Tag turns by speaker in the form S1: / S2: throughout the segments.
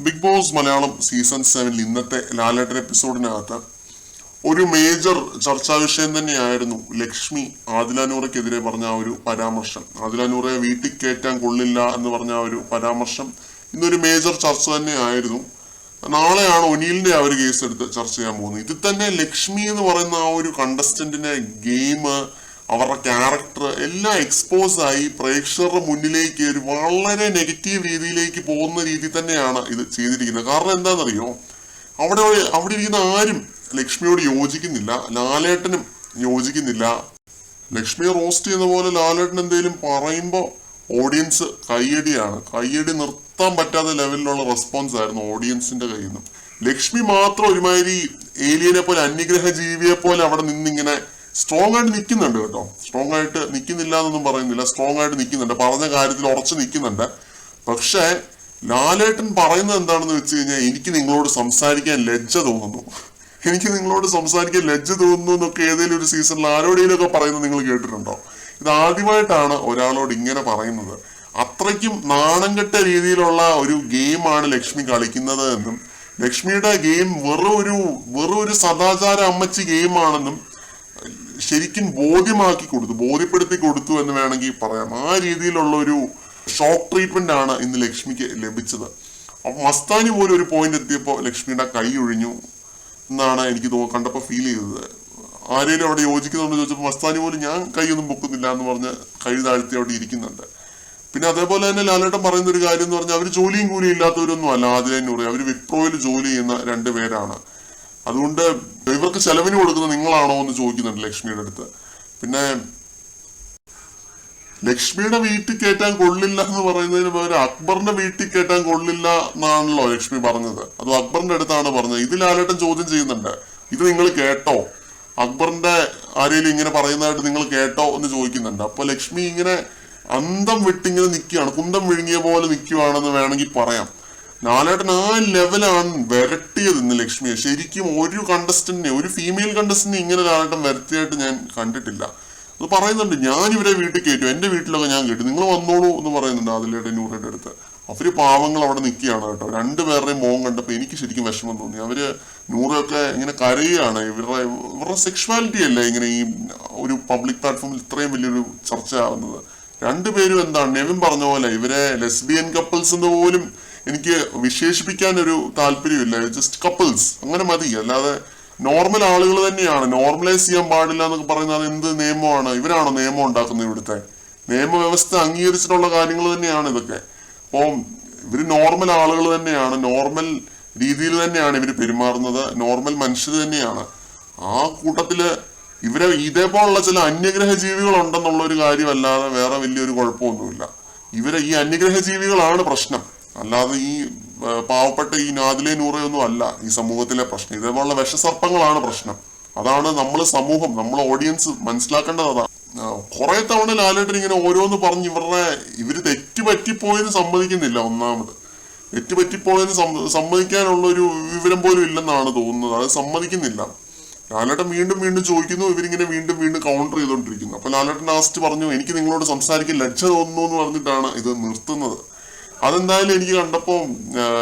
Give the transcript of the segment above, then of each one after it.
S1: Big boss Malayalam season 7 ഇന്നത്തെ ലാലേട്ടൻ എപ്പിസോഡിനകത്ത് ഒരു major ചർച്ചാ വിഷയം തന്നെയായിരുന്നു ലക്ഷ്മി ആദിലാനൂറയ്ക്കെതിരെ പറഞ്ഞ ആ ഒരു പരാമർശം. ആദിലാനൂറയെ വീട്ടിൽ കയറ്റാൻ കൊള്ളില്ല എന്ന് പറഞ്ഞ ആ ഒരു പരാമർശം ഇന്നൊരു മേജർ ചർച്ച തന്നെയായിരുന്നു. നാളെയാണ് ഒനീലിന്റെ ആ ഒരു കേസ് എടുത്ത് ചർച്ച ചെയ്യാൻ പോകുന്നത്. ഇതിൽ തന്നെ ലക്ഷ്മി എന്ന് പറയുന്ന ആ ഒരു കണ്ടസ്റ്റന്റിന്റെ ഗെയിം, അവരുടെ ക്യാരക്ടർ എല്ലാം എക്സ്പോസ് ആയി പ്രേക്ഷകരുടെ മുന്നിലേക്ക് ഒരു വളരെ നെഗറ്റീവ് രീതിയിലേക്ക് പോകുന്ന രീതി തന്നെയാണ് ഇത് ചെയ്തിരിക്കുന്നത്. കാരണം എന്താണെന്നറിയോ, അവിടെ ഇരിക്കുന്ന ആരും ലക്ഷ്മിയോട് യോജിക്കുന്നില്ല, ലാലേട്ടനും യോജിക്കുന്നില്ല. ലക്ഷ്മിയെ റോസ്റ്റ് ചെയ്യുന്ന പോലെ ലാലേട്ടൻ എന്തെങ്കിലും പറയുമ്പോൾ ഓഡിയൻസ് കയ്യടി നിർത്താൻ പറ്റാത്ത ലെവലിലുള്ള റെസ്പോൺസ് ആയിരുന്നു ഓഡിയൻസിന്റെ കയ്യിൽ നിന്നും. ലക്ഷ്മി മാത്രം ഒരുമാതിരി ഏലിയനെ പോലെ, അന്യഗ്രഹ ജീവിയെ പോലെ അവിടെ നിന്നിങ്ങനെ സ്ട്രോങ് ആയിട്ട് നിൽക്കുന്നുണ്ട് കേട്ടോ. സ്ട്രോങ് ആയിട്ട് നിൽക്കുന്നില്ല എന്നൊന്നും പറയുന്നില്ല, സ്ട്രോങ് ആയിട്ട് നിൽക്കുന്നുണ്ട്, പറഞ്ഞ കാര്യത്തിൽ ഉറച്ചു നിൽക്കുന്നുണ്ട്. പക്ഷെ ലാലേട്ടൻ പറയുന്നത് എന്താണെന്ന് വെച്ച് കഴിഞ്ഞാൽ, എനിക്ക് നിങ്ങളോട് സംസാരിക്കാൻ ലജ്ജ തോന്നുന്നു എന്നൊക്കെ ഏതെങ്കിലും ഒരു സീസണിൽ ആരോടെങ്കിലും ഒക്കെ പറയുന്നത് നിങ്ങൾ കേട്ടിട്ടുണ്ടോ? ഇത് ആദ്യമായിട്ടാണ് ഒരാളോട് ഇങ്ങനെ പറയുന്നത്. അത്രയ്ക്കും നാണം കെട്ട രീതിയിലുള്ള ഒരു ഗെയിമാണ് ലക്ഷ്മി കളിക്കുന്നത് എന്നും, ലക്ഷ്മിയുടെ ഗെയിം വെറും ഒരു സദാചാര അമ്മച്ചി ഗെയിമാണെന്നും ശരിക്കും ബോധ്യപ്പെടുത്തി കൊടുത്തു എന്ന് വേണമെങ്കിൽ പറയാം. ആ രീതിയിലുള്ള ഒരു ഷോക്ക് ട്രീറ്റ്മെന്റ് ആണ് ഇന്ന് ലക്ഷ്മിക്ക് ലഭിച്ചത്. അപ്പൊ മസ്താനി പോലും ഒരു പോയിന്റ് എത്തിയപ്പോൾ ലക്ഷ്മിയുടെ കൈ ഒഴിഞ്ഞു എന്നാണ് എനിക്ക് കണ്ടപ്പോൾ ഫീൽ ചെയ്തത്. ആരെങ്കിലും അവിടെ യോജിക്കുന്നുണ്ടോ ചോദിച്ചപ്പോൾ മസ്താനി പോലും ഞാൻ കൈയൊന്നും പൊക്കുന്നില്ല എന്ന് പറഞ്ഞ് കൈ താഴ്ത്തി അവിടെ ഇരിക്കുന്നുണ്ട്. പിന്നെ അതേപോലെ തന്നെ ലാലേട്ടൻ പറയുന്ന ഒരു കാര്യം എന്ന് പറഞ്ഞാൽ, അവർ ജോലിയും കൂലിയും ഇല്ലാത്തവരൊന്നും അല്ല ആദിലാനൂർ, അവർ വിപ്രോയിൽ ജോലി ചെയ്യുന്ന 2 പേരാണ്. അതുകൊണ്ട് ഇവർക്ക് ചെലവിന് കൊടുക്കുന്നത് നിങ്ങളാണോ എന്ന് ചോദിക്കുന്നുണ്ട് ലക്ഷ്മിയുടെ അടുത്ത്. പിന്നെ ലക്ഷ്മിയുടെ വീട്ടിൽ കയറ്റാൻ കൊള്ളില്ല എന്ന് പറയുന്നതിന് പകരം അക്ബറിന്റെ വീട്ടിൽ കയറ്റാൻ കൊള്ളില്ല എന്നാണല്ലോ ലക്ഷ്മി പറഞ്ഞത്. അത് അക്ബറിന്റെ അടുത്താണ് പറഞ്ഞത്. ഇത് ലാലേട്ടൻ ചോദ്യം ചെയ്യുന്നുണ്ട്, ഇത് നിങ്ങൾ കേട്ടോ, അക്ബറിന്റെ ആരെങ്കിലും ഇങ്ങനെ പറയുന്നതായിട്ട് നിങ്ങൾ കേട്ടോ എന്ന് ചോദിക്കുന്നുണ്ട്. അപ്പൊ ലക്ഷ്മി ഇങ്ങനെ അന്തം വിട്ടിങ്ങനെ നിൽക്കുകയാണ്, കുന്തം വിഴുങ്ങിയ പോലെ നിൽക്കുകയാണെന്ന് വേണമെങ്കിൽ പറയാം. ലാലേട്ടൻ ആ ലെവലാണ് വരട്ടിയത് ഇന്ന് ലക്ഷ്മിയെ. ശരിക്കും ഒരു ഫീമെയിൽ കണ്ടസ്റ്റന്റിനെ ഇങ്ങനെ ലാലേട്ടൻ വരട്ടിയായിട്ട് ഞാൻ കണ്ടിട്ടില്ല. അത് പറയുന്നുണ്ട്, ഞാൻ ഇവരെ വീട്ടിൽ കയറ്റും, എന്റെ വീട്ടിലൊക്കെ ഞാൻ കേട്ടു, നിങ്ങൾ വന്നോളൂ എന്ന് പറയുന്നുണ്ട് ആദിലയുടെ നൂറയുടെ അടുത്ത്. അവര് പാവങ്ങൾ അവിടെ നിൽക്കുകയാണ് കേട്ടോ. 2 പേരുടെയും മോഹം കണ്ടപ്പോൾ എനിക്ക് ശരിക്കും വിഷമം തോന്നി. അവര് നൂറൊക്കെ ഇങ്ങനെ കരയുകയാണ്. ഇവരുടെ സെക്ഷുവാലിറ്റി അല്ലേ ഇങ്ങനെ ഈ ഒരു പബ്ലിക് പ്ലാറ്റ്ഫോമിൽ ഇത്രയും വലിയൊരു ചർച്ച ആവുന്നത്. 2 പേരും എന്താണ് നെവിൻ പറഞ്ഞ പോലെ ഇവരെ ലെസ്ബിയൻ കപ്പിൾസ് എന്ന് പോലും എനിക്ക് വിശേഷിപ്പിക്കാൻ ഒരു താല്പര്യമില്ല. ജസ്റ്റ് കപ്പിൾസ് അങ്ങനെ മതി. അല്ലാതെ നോർമൽ ആളുകൾ തന്നെയാണ്. നോർമലൈസ് ചെയ്യാൻ പാടില്ല എന്നൊക്കെ പറയുന്നത് എന്ത് നിയമമാണ്? ഇവരാണോ നിയമം ഉണ്ടാക്കുന്നത്? ഇവിടുത്തെ നിയമവ്യവസ്ഥ അംഗീകരിച്ചിട്ടുള്ള കാര്യങ്ങൾ തന്നെയാണ് ഇതൊക്കെ. അപ്പോൾ ഇവര് നോർമൽ ആളുകൾ തന്നെയാണ്, നോർമൽ രീതിയിൽ തന്നെയാണ് ഇവർ പെരുമാറുന്നത്, നോർമൽ മനുഷ്യർ തന്നെയാണ്. ആ കൂട്ടത്തില് ഇവരെ ഇതേപോലുള്ള ചില അന്യഗ്രഹ ജീവികൾ ഉണ്ടെന്നുള്ള ഒരു കാര്യമല്ലാതെ വേറെ വലിയൊരു കുഴപ്പമൊന്നുമില്ല. ഈ അന്യഗ്രഹ ജീവികളാണ് പ്രശ്നം, അല്ലാതെ ഈ പാവപ്പെട്ട ഈ നാദിലെ നൂറയൊന്നും അല്ല ഈ സമൂഹത്തിലെ പ്രശ്നം. ഇതേപോലുള്ള വിഷസർപ്പങ്ങളാണ് പ്രശ്നം. അതാണ് നമ്മൾ ഓഡിയൻസ് മനസ്സിലാക്കേണ്ടത്. അതാണ് കുറെ തവണ ലാലേട്ടൻ ഇങ്ങനെ ഓരോന്ന് പറഞ്ഞ് ഇവര് തെറ്റുപറ്റിപ്പോയെന്ന് സമ്മതിക്കുന്നില്ല. ഒന്നാമത് തെറ്റുപറ്റിപ്പോയെന്ന് സമ്മതിക്കാനുള്ള ഒരു വിവരം പോലും ഇല്ലെന്നാണ് തോന്നുന്നത്. അത് സമ്മതിക്കുന്നില്ല. ലാലേട്ടൻ വീണ്ടും ചോദിക്കുന്നു, ഇവരിങ്ങനെ വീണ്ടും കൗണ്ടർ ചെയ്തോണ്ടിരിക്കുന്നു. അപ്പൊ ലാലേട്ടൻ ലാസ്റ്റ് പറഞ്ഞു, എനിക്ക് നിങ്ങളോട് സംസാരിക്കാൻ ലജ്ജ തോന്നുന്നു എന്ന് പറഞ്ഞിട്ടാണ് ഇത് നിർത്തുന്നത്. അതെന്തായാലും എനിക്ക് കണ്ടപ്പോ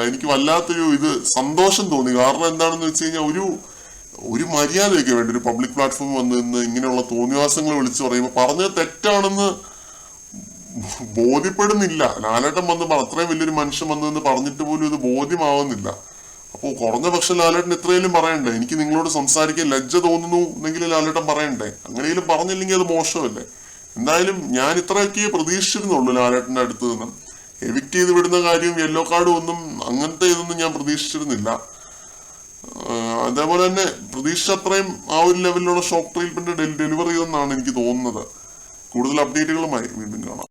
S1: എനിക്ക് വല്ലാത്തൊരു സന്തോഷം തോന്നി. കാരണം എന്താണെന്ന് വെച്ച് കഴിഞ്ഞാൽ, ഒരു മര്യാദയൊക്കെ വേണ്ട ഒരു പബ്ലിക് പ്ലാറ്റ്ഫോം വന്ന് നിന്ന് ഇങ്ങനെയുള്ള തോന്നിവാസങ്ങൾ വിളിച്ചു പറയുമ്പോൾ പറഞ്ഞത് തെറ്റാണെന്ന് ബോധ്യപ്പെടുന്നില്ല. ലാലേട്ടൻ അത്രയും വലിയൊരു മനുഷ്യൻ വന്നതെന്ന് പറഞ്ഞിട്ട് പോലും ഇത് ബോധ്യമാവുന്നില്ല. അപ്പോൾ കുറഞ്ഞ പക്ഷം ലാലേട്ടൻ ഇത്രയും പറയണ്ടേ, എനിക്ക് നിങ്ങളോട് സംസാരിക്കാൻ ലജ്ജ തോന്നുന്നു എന്നെങ്കിലും ലാലേട്ടൻ പറയണ്ടേ. അങ്ങനെയും പറഞ്ഞില്ലെങ്കിൽ അത് മോശമല്ലേ. എന്തായാലും ഞാൻ ഇത്രയൊക്കെ പ്രതീക്ഷിച്ചിരുന്നുള്ളൂ ലാലേട്ടന്റെ അടുത്ത് നിന്നും. എവിക്റ്റ് ചെയ്ത് വിടുന്ന കാര്യവും യെല്ലോ കാർഡും ഒന്നും അങ്ങനത്തെ ഇതൊന്നും ഞാൻ പ്രതീക്ഷിച്ചിരുന്നില്ല. അതേപോലെ തന്നെ പ്രതീക്ഷിച്ച അത്രയും ആ ഒരു ലെവലിലുള്ള ഷോക്ക് ട്രീറ്റ്മെന്റ് ഡെലിവറി ചെയ്തെന്നാണ് എനിക്ക് തോന്നുന്നത്. കൂടുതൽ അപ്ഡേറ്റുകളുമായി വീണ്ടും കാണാം.